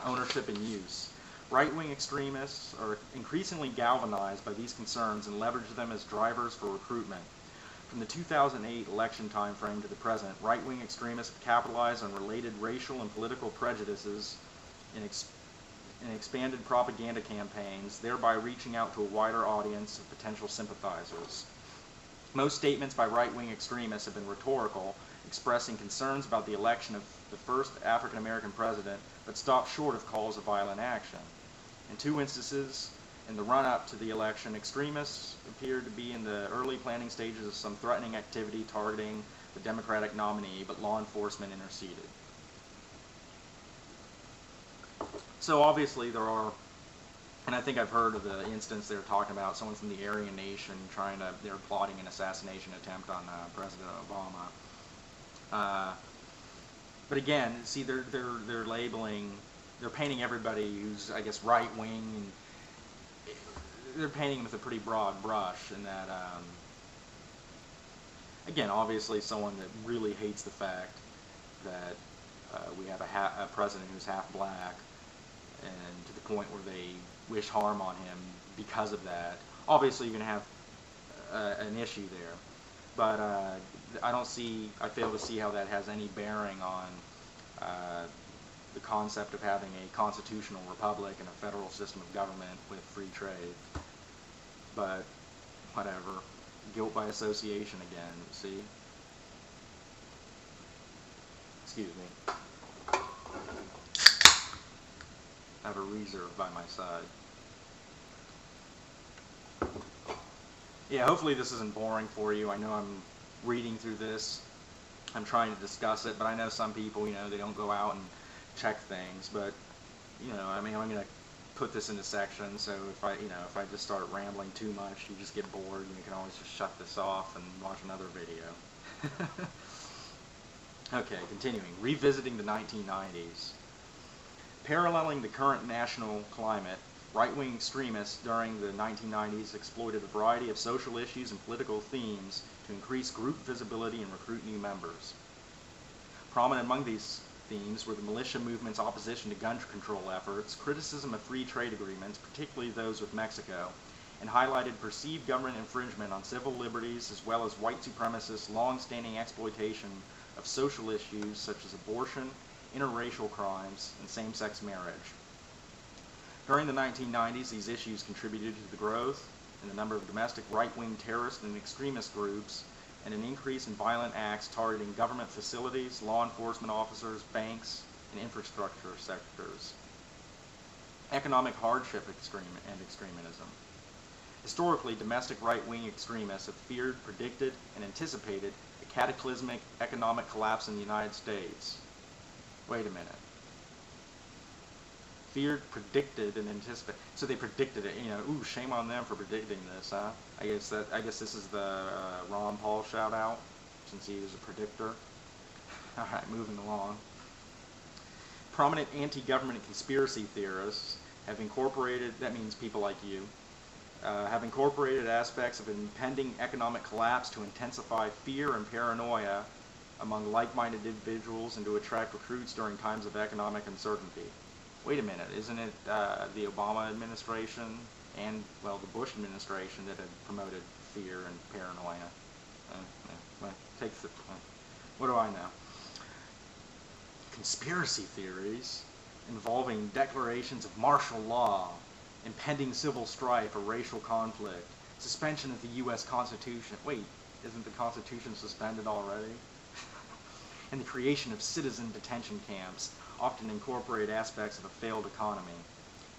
ownership and use. Right-wing extremists are increasingly galvanized by these concerns and leverage them as drivers for recruitment. From the 2008 election timeframe to the present, right-wing extremists have capitalized on related racial and political prejudices in expanded propaganda campaigns, thereby reaching out to a wider audience of potential sympathizers. Most statements by right-wing extremists have been rhetorical, expressing concerns about the election of the first African-American president, but stop short of calls of violent action. In two instances, in the run-up to the election, extremists appeared to be in the early planning stages of some threatening activity targeting the Democratic nominee, but law enforcement interceded. So obviously there are, and I think I've heard of the instance they're talking about, someone from the Aryan Nation they're plotting an assassination attempt on President Obama. But again, see, they're labeling, they're painting everybody who's, I guess, right-wing, and they're painting with a pretty broad brush, in that, again, obviously someone that really hates the fact that we have a president who's half black, and to the point where they wish harm on him because of that. Obviously you're going to have an issue there, but I fail to see how that has any bearing on the concept of having a constitutional republic and a federal system of government with free trade. But whatever, guilt by association again, see? Excuse me. I have a reserve by my side. Yeah, hopefully this isn't boring for you. I know I'm reading through this. I'm trying to discuss it, but I know some people, they don't go out and check things. But, I mean, I'm going to put this into sections, so if I just start rambling too much, you just get bored, and you can always just shut this off and watch another video. Okay, continuing. Revisiting the 1990s. Paralleling the current national climate, right-wing extremists during the 1990s exploited a variety of social issues and political themes to increase group visibility and recruit new members. Prominent among these themes were the militia movement's opposition to gun control efforts, criticism of free trade agreements, particularly those with Mexico, and highlighted perceived government infringement on civil liberties, as well as white supremacists' long-standing exploitation of social issues such as abortion, interracial crimes, and same-sex marriage. During the 1990s, these issues contributed to the growth in the number of domestic right-wing terrorist and extremist groups, and an increase in violent acts targeting government facilities, law enforcement officers, banks, and infrastructure sectors. Economic hardship and extremism. Historically, domestic right-wing extremists have feared, predicted, and anticipated a cataclysmic economic collapse in the United States. Wait a minute. Feared, predicted, and anticipated. So they predicted it. Ooh, shame on them for predicting this, huh? I guess this is the Ron Paul shout out, since he was a predictor. All right, moving along. Prominent anti-government conspiracy theorists have incorporated, that means people like you, have incorporated aspects of impending economic collapse to intensify fear and paranoia among like-minded individuals and to attract recruits during times of economic uncertainty. Wait a minute, isn't it the Obama administration and, well, the Bush administration that had promoted fear and paranoia? What do I know? Conspiracy theories involving declarations of martial law, impending civil strife or racial conflict, suspension of the U.S. Constitution. Wait, isn't the Constitution suspended already? And the creation of citizen detention camps often incorporate aspects of a failed economy.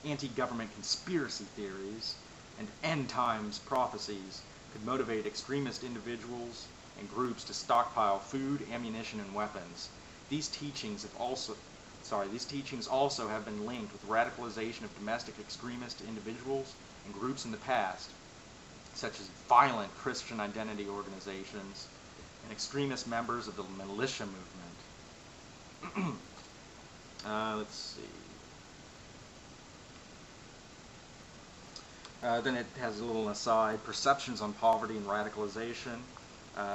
Anti-government conspiracy theories and end times prophecies could motivate extremist individuals and groups to stockpile food, ammunition, and weapons. These teachings also have been linked with radicalization of domestic extremist individuals and groups in the past, such as violent Christian identity organizations and extremist members of the militia movement. Let's see. Then it has a little aside, perceptions on poverty and radicalization.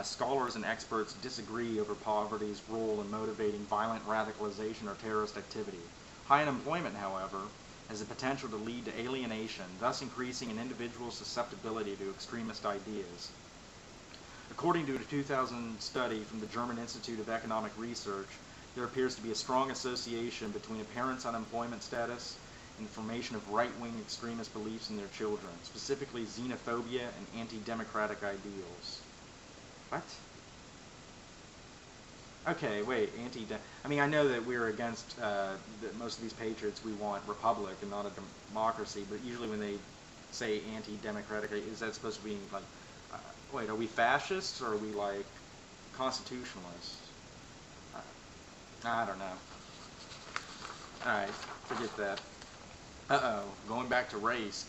Scholars and experts disagree over poverty's role in motivating violent radicalization or terrorist activity. High unemployment, however, has the potential to lead to alienation, thus increasing an individual's susceptibility to extremist ideas. According to a 2000 study from the German Institute of Economic Research, there appears to be a strong association between a parent's unemployment status and the formation of right-wing extremist beliefs in their children, specifically xenophobia and anti-democratic ideals. What? Okay, wait, I mean, I know that we're against, that most of these patriots, we want republic and not a democracy, but usually when they say anti-democratic, is that supposed to be like, wait, are we fascists or are we like constitutionalists? I don't know. Alright, forget that. Going back to race,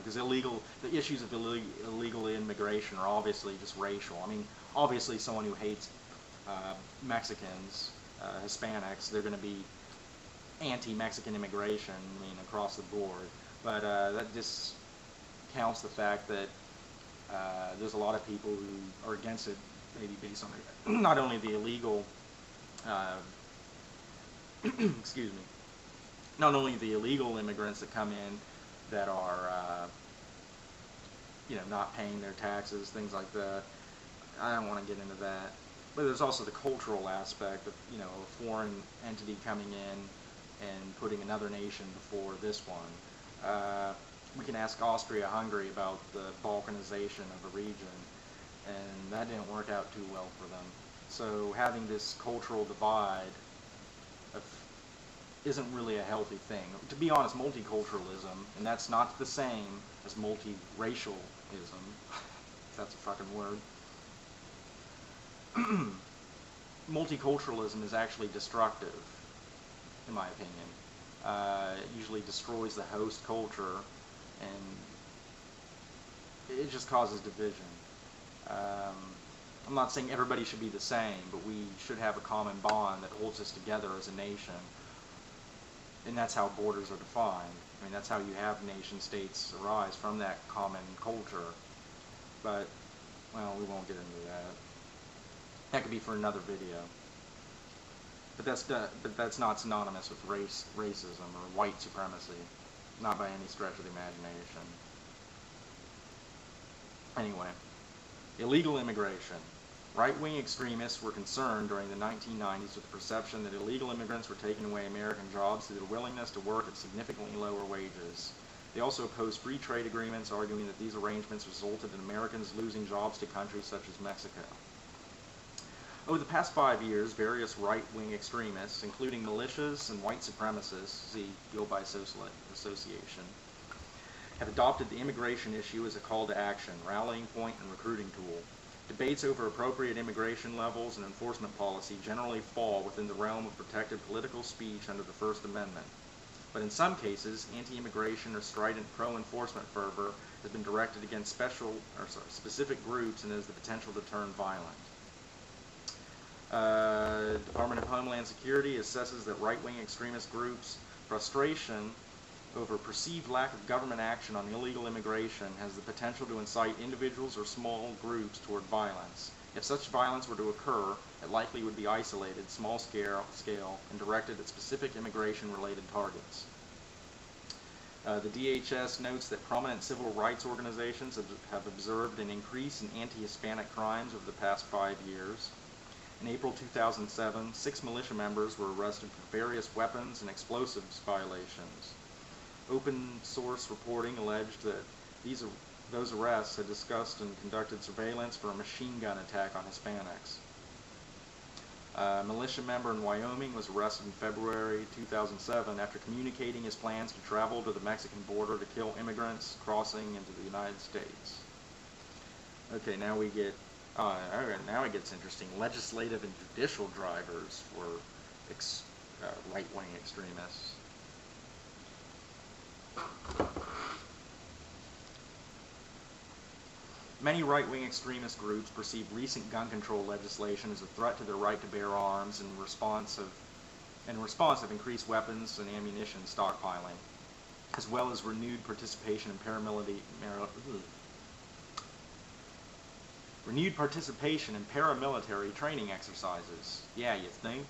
because the issues of illegal immigration are obviously just racial. I mean, obviously someone who hates Mexicans, Hispanics, they're going to be anti-Mexican immigration, I mean, across the board. But that just counts the fact that there's a lot of people who are against it, maybe based on not only the illegal, excuse me, not only the illegal immigrants that come in that are, not paying their taxes, things like that. I don't want to get into that. But there's also the cultural aspect of, a foreign entity coming in and putting another nation before this one. We can ask Austria-Hungary about the balkanization of a region, and that didn't work out too well for them. So having this cultural divide isn't really a healthy thing. To be honest, multiculturalism, and that's not the same as multiracialism, if that's a fucking word. Multiculturalism is actually destructive, in my opinion. It usually destroys the host culture, and it just causes division. I'm not saying everybody should be the same, but we should have a common bond that holds us together as a nation. And that's how borders are defined. I mean, that's how you have nation states arise, from that common culture. But, well, we won't get into that. That could be for another video. But that's not synonymous with racism or white supremacy. Not by any stretch of the imagination. Anyway, illegal immigration. Right-wing extremists were concerned during the 1990s with the perception that illegal immigrants were taking away American jobs through their willingness to work at significantly lower wages. They also opposed free trade agreements, arguing that these arrangements resulted in Americans losing jobs to countries such as Mexico. Over the past 5 years, various right-wing extremists, including militias and white supremacists, see Gilby Association, have adopted the immigration issue as a call to action, rallying point, and recruiting tool. Debates over appropriate immigration levels and enforcement policy generally fall within the realm of protected political speech under the First Amendment. But in some cases, anti-immigration or strident pro-enforcement fervor has been directed against specific groups and has the potential to turn violent. Department of Homeland Security assesses that right-wing extremist groups' frustration over perceived lack of government action on illegal immigration has the potential to incite individuals or small groups toward violence. If such violence were to occur, it likely would be isolated, small scale, and directed at specific immigration-related targets. The DHS notes that prominent civil rights organizations have observed an increase in anti-Hispanic crimes over the past 5 years. In April 2007, 6 militia members were arrested for various weapons and explosives violations. Open source reporting alleged that those arrests had discussed and conducted surveillance for a machine gun attack on Hispanics. A militia member in Wyoming was arrested in February 2007 after communicating his plans to travel to the Mexican border to kill immigrants crossing into the United States. Okay, now it gets interesting. Legislative and judicial drivers for right-wing extremists. Many right-wing extremist groups perceive recent gun control legislation as a threat to their right to bear arms and in response have increased weapons and ammunition stockpiling, as well as renewed participation in paramilitary training exercises. Yeah, you think?